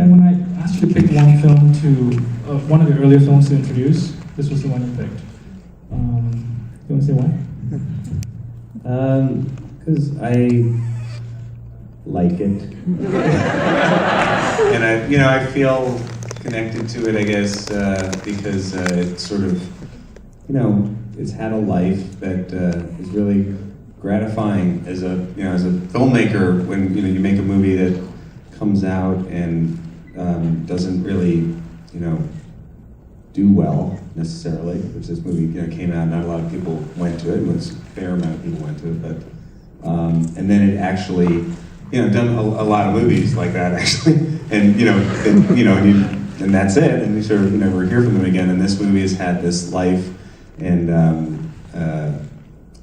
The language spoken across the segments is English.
Ben, when I asked you to pick one film to, one of your earlier films to introduce, this was the one you picked. Do you want to say why? Because I like it. And I feel connected to it, I guess, because it's sort of, it's had a life that is really gratifying as a filmmaker when you make a movie that comes out and doesn't really do well necessarily, which this movie came out. Not a lot of people went to it. A fair amount of people went to it, but and then it actually done a lot of movies like that actually, and and that's it, and you sort of never hear from them again. And this movie has had this life, and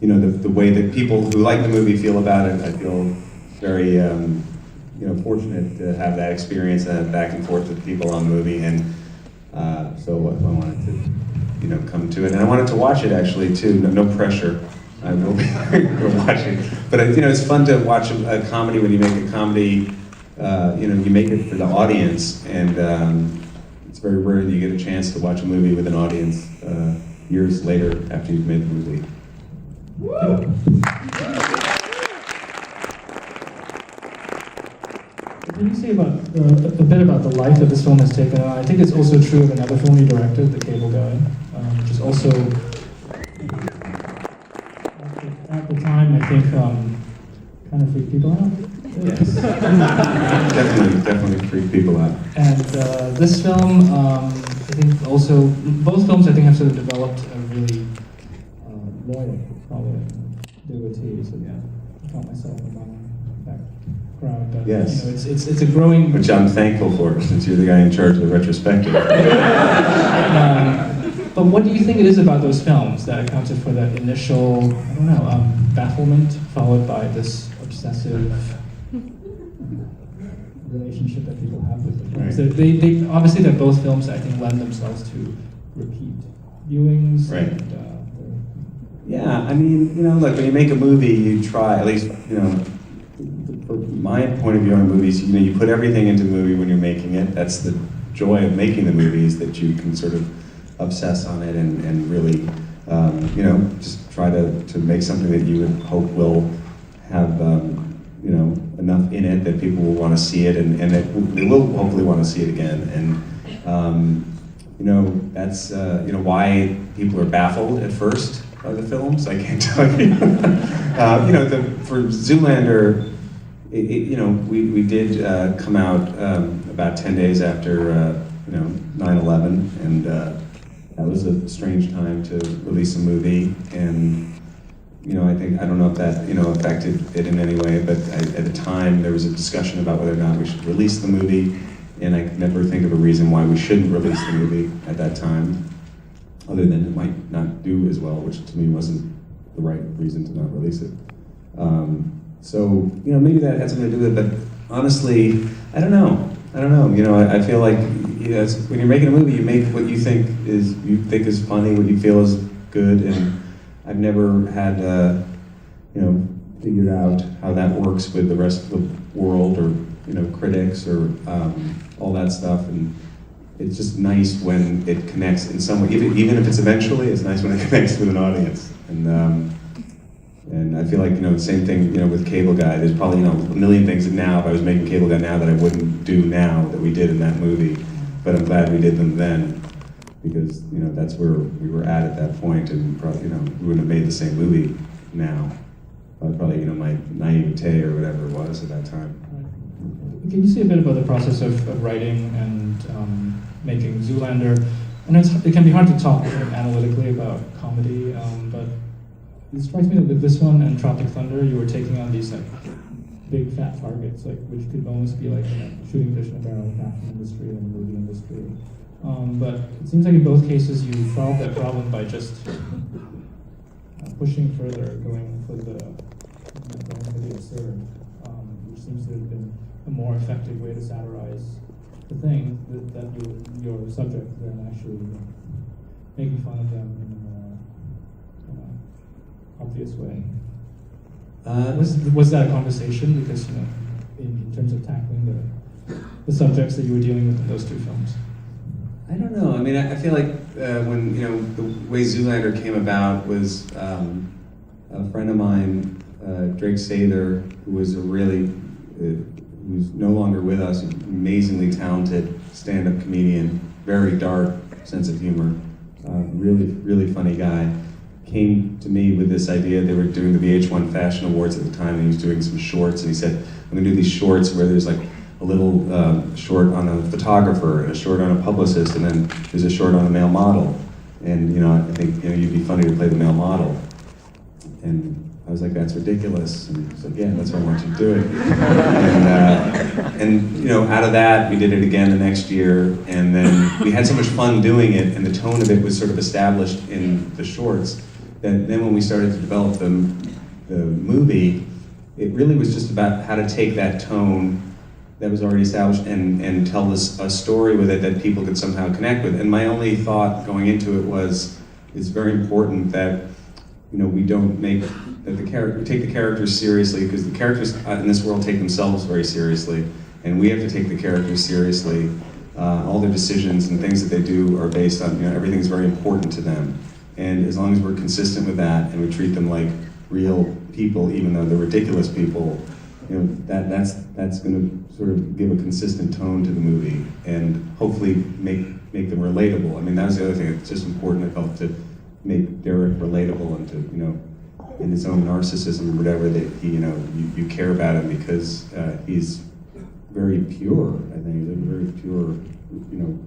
the way that people who like the movie feel about it, I feel very fortunate to have that experience back and forth with people on the movie, and so I wanted to come to it, and I wanted to watch it actually too. No pressure. I will be watch it, but it's fun to watch a comedy. When you make a comedy, you make it for the audience, and it's very rare that you get a chance to watch a movie with an audience years later after you've made the movie. What can you say about a bit about the life that this film has taken on? I think it's also true of another film you directed, The Cable Guy, which is also, at the time, I think, kind of freaked people out. Yes. definitely freaked people out. And this film, I think also, both films I think have sort of developed a really loyal, probably, devotee. So yeah, I caught myself among that crowd. But yes. It's a growing. Which I'm thankful for, since you're the guy in charge of the retrospective. But what do you think it is about those films that accounted for that initial, bafflement, followed by this obsessive relationship that people have with the films? Right. They obviously they're both films that I think lend themselves to repeat viewings. Right. And, yeah, I mean, look, when you make a movie, you try, at least, from my point of view on movies, you put everything into the movie when you're making it. That's the joy of making the movies, that you can sort of obsess on it and really, just try to make something that you would hope will have, enough in it that people will want to see it, and that they will hopefully want to see it again. And, that's, why people are baffled at first by the films. I can't tell you. For Zoolander, we did come out about 10 days after 9/11, and that was a strange time to release a movie. And I don't know if that affected it in any way, but at the time there was a discussion about whether or not we should release the movie, and I could never think of a reason why we shouldn't release the movie at that time, other than it might not do as well, which to me wasn't the right reason to not release it. So maybe that had something to do with it, but honestly, I don't know. I feel like when you're making a movie, you make what you think is funny, what you feel is good, and I've never had figured out how that works with the rest of the world, or critics, or all that stuff. And it's just nice when it connects in some way, even if it's eventually, it's nice when it connects with an audience. And I feel like, the same thing, with Cable Guy. There's probably, a million things that now, if I was making Cable Guy now, that I wouldn't do now that we did in that movie. But I'm glad we did them then, because, that's where we were at that point, and probably, we wouldn't have made the same movie now. Probably, my naivete or whatever it was at that time. Can you say a bit about the process of writing and making Zoolander? And it can be hard to talk analytically about comedy, but it strikes me that with this one and Tropic Thunder, you were taking on these big fat targets, which could almost be like shooting fish in a barrel, the fashion industry and the movie industry. But it seems like in both cases you solved that problem by just pushing further, going for the absurd, which seems to have been a more effective way to satirize the thing that your subject than actually making fun of them in an obvious way. Was that a conversation? Because in terms of tackling the the subjects that you were dealing with in those two films? I don't know. I mean, I feel like when, you know, the way Zoolander came about was a friend of mine, Drake Sather, who was who's no longer with us, an amazingly talented stand-up comedian, very dark sense of humor, really, really funny guy, came to me with this idea. They were doing the VH1 Fashion Awards at the time, and he was doing some shorts, and he said, I'm gonna do these shorts where there's like a little short on a photographer, and a short on a publicist, and then there's a short on a male model. And you know, I think, you know, you'd be funny to play the male model. And I was like, that's ridiculous. And he's like, yeah, that's why I want you to do it. And you know, out of that, we did it again the next year, and then we had so much fun doing it, and the tone of it was sort of established in the shorts, that then when we started to develop the movie, it really was just about how to take that tone that was already established and tell us a story with it that people could somehow connect with. And my only thought going into it was, it's very important that, you know, we don't make that we take the characters seriously, because the characters in this world take themselves very seriously, and we have to take the characters seriously. All their decisions and things that they do are based on, you know, everything's very important to them. And as long as we're consistent with that and we treat them like real people, even though they're ridiculous people, you know, that's going to sort of give a consistent tone to the movie and hopefully make them relatable. I mean, that was the other thing. It's just important, I felt, to make Derek relatable and to, you know, in his own narcissism or whatever, that he, you know, you care about him because he's very pure. I think he's like very pure. You know,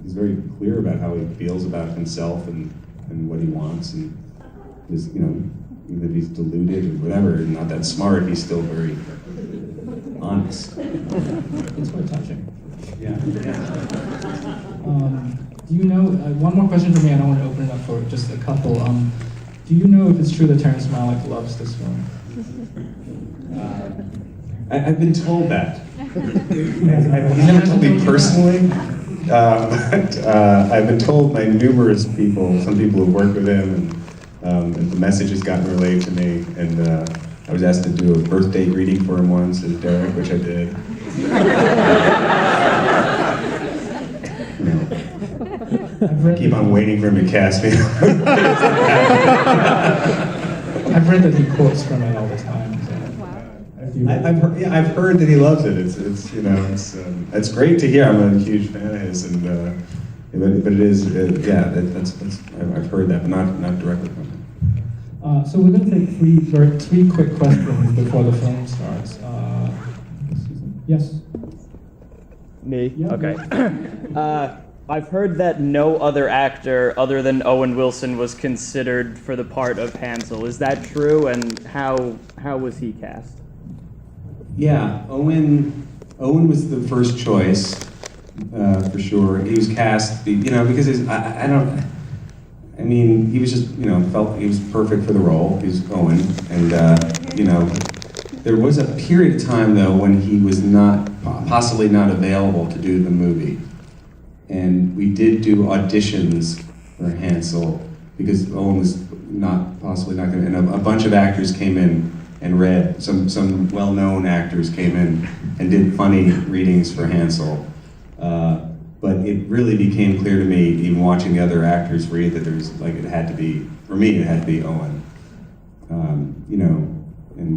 he's very clear about how he feels about himself and what he wants, and just, you know, even if he's deluded or whatever, and not that smart, he's still very honest. It's quite touching. Yeah. Do you know, one more question for me, and I want to open it up for just a couple. Do you know if it's true that Terrence Malick loves this film? I've been told that. He's never told me personally, but I've been told by numerous people, some people who work with him, and the message has gotten relayed to me, and I was asked to do a birthday reading for him once as Derek, which I did. Keep on waiting for him to cast me. I've read that he quotes from it all the time. So I've heard that he loves it. It's you know, it's great to hear. I'm a huge fan of his, and but it is that's I've heard that, but not directly from him. So we're going to take three quick questions before the film starts. Yes. Me? Yeah. Okay. I've heard that no other actor other than Owen Wilson was considered for the part of Hansel. Is that true? And how was he cast? Yeah, Owen was the first choice for sure. He was cast, you know, because I mean, he was just, you know, felt he was perfect for the role. He was Owen, and you know, there was a period of time though when he was possibly not available to do the movie. And we did do auditions for Hansel because Owen was possibly not going to, and a bunch of actors came in and read, some well-known actors came in and did funny readings for Hansel. But it really became clear to me, even watching the other actors read, that there's like, it had to be Owen. You know, and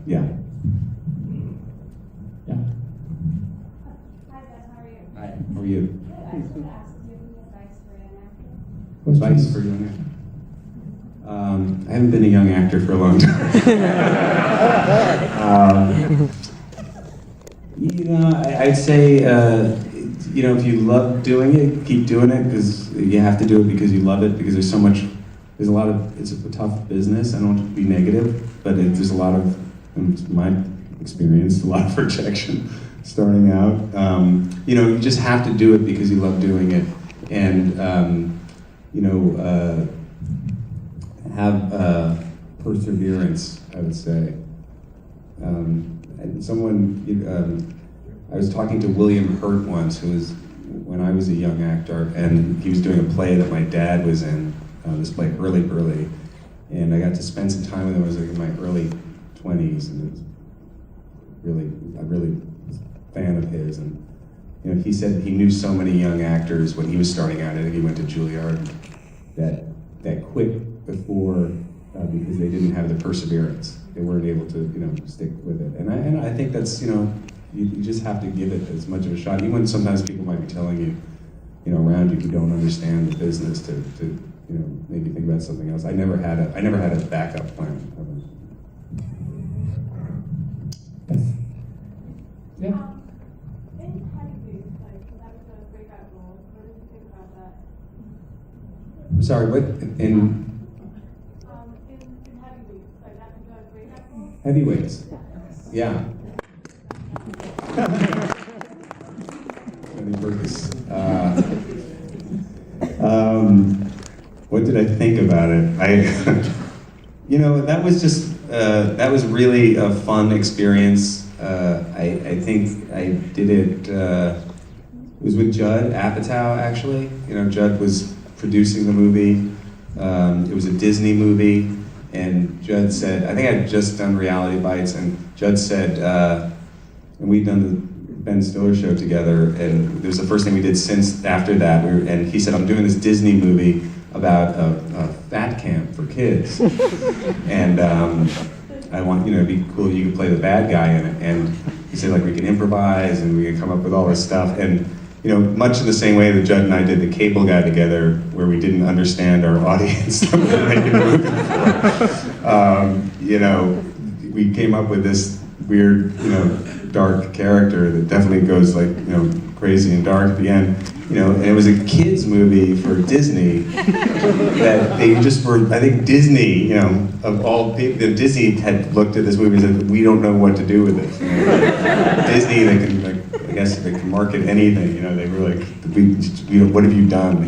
yeah. Yeah. Hi, Beth, how are you? Hi, how are you? I just wanted to ask, do you have any advice for an actor? Advice for young actor? I haven't been a young actor for a long time. You know, I'd say, you know, if you love doing it, keep doing it, because you have to do it because you love it, because it's a tough business. I don't want to be negative, but there's a lot of, in my experience, a lot of rejection starting out. You know, you just have to do it because you love doing it, and you know, have perseverance, I would say. And I was talking to William Hurt once, who was, when I was a young actor, and he was doing a play that my dad was in, this play, Early, and I got to spend some time with him. I was like in my early 20s, and it was I'm really a fan of his, and you know, he said he knew so many young actors when he was starting out. I think he went to Juilliard that quit before because they didn't have the perseverance. They weren't able to, you know, stick with it. And I think that's, you know, you just have to give it as much of a shot. Even when sometimes people might be telling you, you know, around you who don't understand the business to you know, maybe think about something else. I never had a backup plan. Yes. Yeah. In Heavy, like, that was a breakout role. What did you think about that? I'm sorry, what? In In Heavy, like, that was a breakout role? Heavyweights? Yeah. Andy Burgess. What did I think about it? You know, that was just, that was really a fun experience. I think I did it, it was with Judd Apatow, actually. You know, Judd was producing the movie. It was a Disney movie, and Judd said, I think I'd just done Reality Bites, and Judd said, and we'd done the Ben Stiller show together, and it was the first thing we did since after that. And he said, I'm doing this Disney movie about a fat camp for kids, and I want, you know, it'd be cool, you could play the bad guy in it. And he said, like, we can improvise and we can come up with all this stuff. And, you know, much in the same way that Judd and I did the Cable Guy together, where we didn't understand our audience that we were making a movie for. You know, we came up with this weird, you know, dark character that definitely goes, like, you know, crazy and dark at the end. You know, and it was a kids movie for Disney that they just were, I think Disney, you know, of all people, Disney had looked at this movie and said, we don't know what to do with this. You know, Disney, they can, like, I guess they can market anything, you know, they were like, what have you done?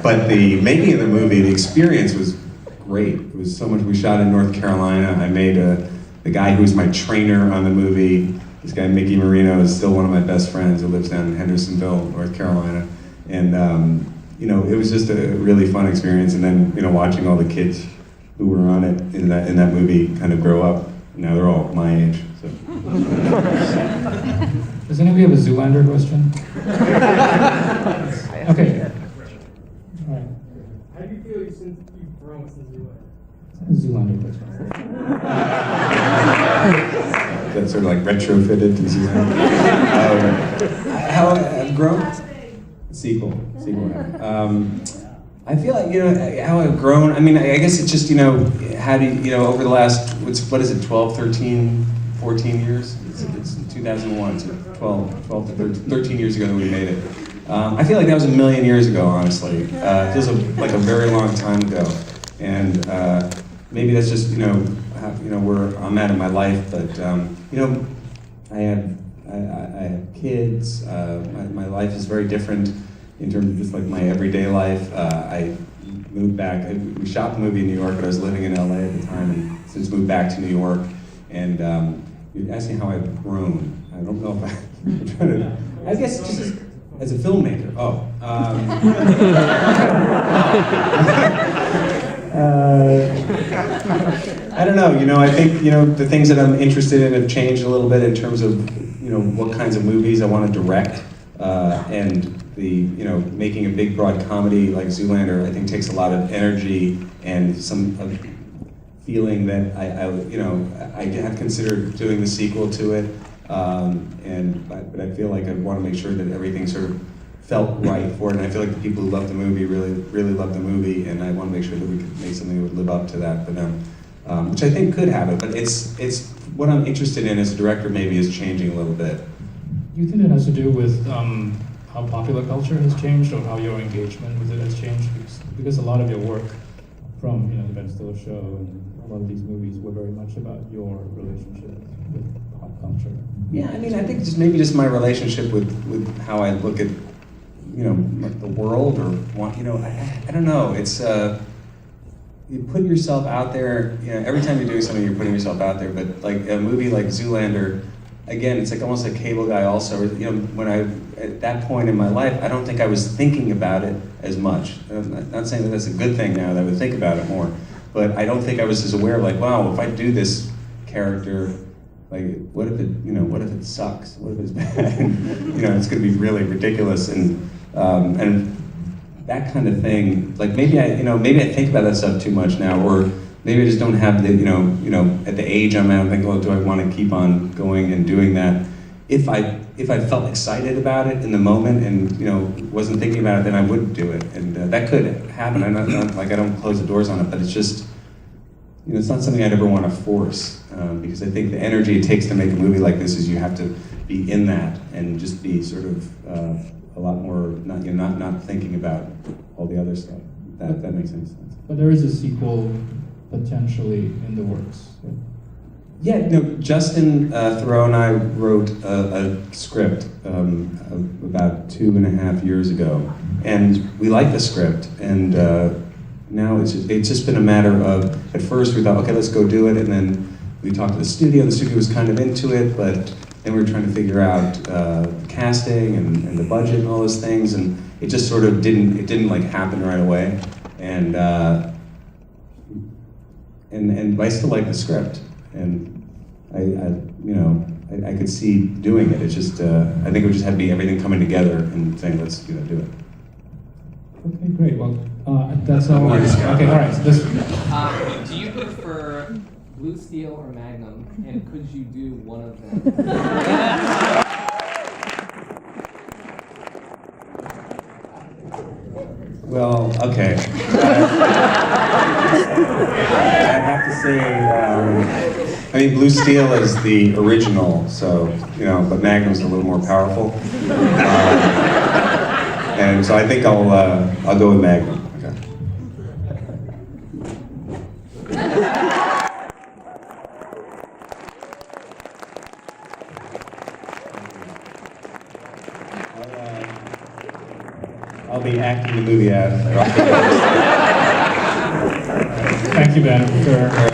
But the making of the movie, the experience was great. It was so much, we shot in North Carolina. I made the guy who was my trainer on the movie, this guy, Mickey Marino, is still one of my best friends who lives down in Hendersonville, North Carolina. And, you know, it was just a really fun experience. And then, you know, watching all the kids who were on it in that movie kind of grow up. Now they're all my age, so. Does anybody have a Zoolander question? Okay. All right. How do you feel since you've grown since Zoolander question. That's sort of like retrofitted to Zoolander. How I've grown? Sequel. I feel like, you know, how I've grown, I mean, I guess it's just, you know, how do you know, over the last, what is it, 12, 13, 14 years? It's 2001, so 12 to 13 years ago that we made it. I feel like that was a million years ago, honestly. It feels like a very long time ago. And maybe that's just, you know, where I'm at in my life, but, you know, I have kids, my life is very different in terms of just like my everyday life. I moved back, we shot the movie in New York, but I was living in LA at the time, and since moved back to New York. And you're asking how I've grown. I don't know if I'm trying to, I guess just as a filmmaker. I don't know, you know, I think, you know, the things that I'm interested in have changed a little bit in terms of, you know, what kinds of movies I want to direct. And the, you know, making a big broad comedy like Zoolander, I think takes a lot of energy and some feeling that you know, I have considered doing the sequel to it. But I feel like I want to make sure that everything sort of felt right for it, and I feel like the people who love the movie really love the movie, and I want to make sure that we could make something that would live up to that for them, which I think could happen. But it's what I'm interested in as a director maybe is changing a little bit. Do you think it has to do with how popular culture has changed, or how your engagement with it has changed? Because a lot of your work, from, you know, the Ben Stiller show and a lot of these movies, were very much about your relationship with pop culture. Yeah, I mean, I think just my relationship with how I look at, you know, the world, or want, you know, I don't know. It's you put yourself out there. You know, every time you're doing something, you're putting yourself out there. But like a movie like Zoolander, again, it's like almost like Cable Guy. Also, you know, when at that point in my life, I don't think I was thinking about it as much. I'm not saying that that's a good thing now that I would think about it more, but I don't think I was as aware of like, wow, if I do this character, Like, what if it sucks? What if it's bad? It's going to be really ridiculous, and that kind of thing. Like maybe I think about that stuff too much now, or maybe I just don't have the, at the age I'm at, I'm thinking, well, do I want to keep on going and doing that? If I felt excited about it in the moment and wasn't thinking about it, then I would do it, and that could happen. I'm not like I don't close the doors on it, but it's just. It's not something I'd ever want to force, because I think the energy it takes to make a movie like this is you have to be in that and just be sort of a lot more not thinking about all the other stuff. That makes any sense. But there is a sequel potentially in the works. Right? Yeah, Justin Thoreau and I wrote a script about 2.5 years ago, and we liked the script, and. Now it's just been a matter of, at first we thought, okay, let's go do it, and then we talked to the studio was kind of into it, but then we were trying to figure out the casting and the budget and all those things, and it just sort of didn't like happen right away, and I still like the script, and I could see doing it. It's just, I think it would just have to be everything coming together and saying, let's do it. Okay, great. Well, that's all. Okay, all right. So this. Do you prefer Blue Steel or Magnum? And could you do one of them? Well, okay. I have to say, I mean, Blue Steel is the original, so but Magnum's a little more powerful. And so I think I'll go with Magnum. Okay. I'll be acting the movie out. Thank you, Ben, for